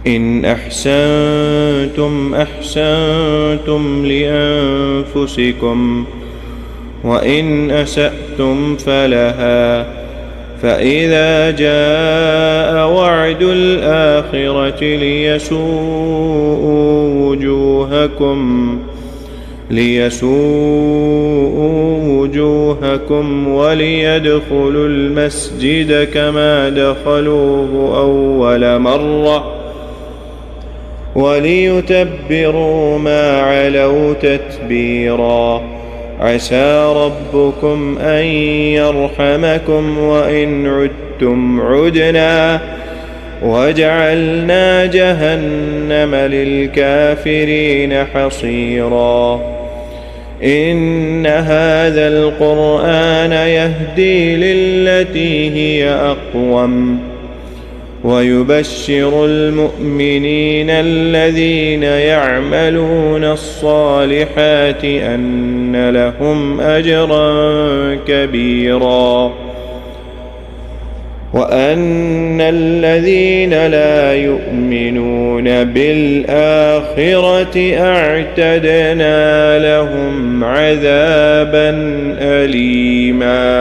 إن أحسنتم أحسنتم لأنفسكم، وإن أسأتم فلها. فإذا جاء وعد الآخرة ليسوءوا وجوهكم وليدخلوا المسجد كما دخلوه أول مرة وليتبروا ما علوا تتبيرا. عسى ربكم أن يرحمكم وإن عدتم عدنا وجعلنا جهنم للكافرين حصيرا. إن هذا القرآن يهدي للتي هي أقوم ويبشر المؤمنين الذين يعملون الصالحات أن لهم أجرا كبيرا، وأن الذين لا يؤمنون بالآخرة أعتدنا لهم عذابا أليما.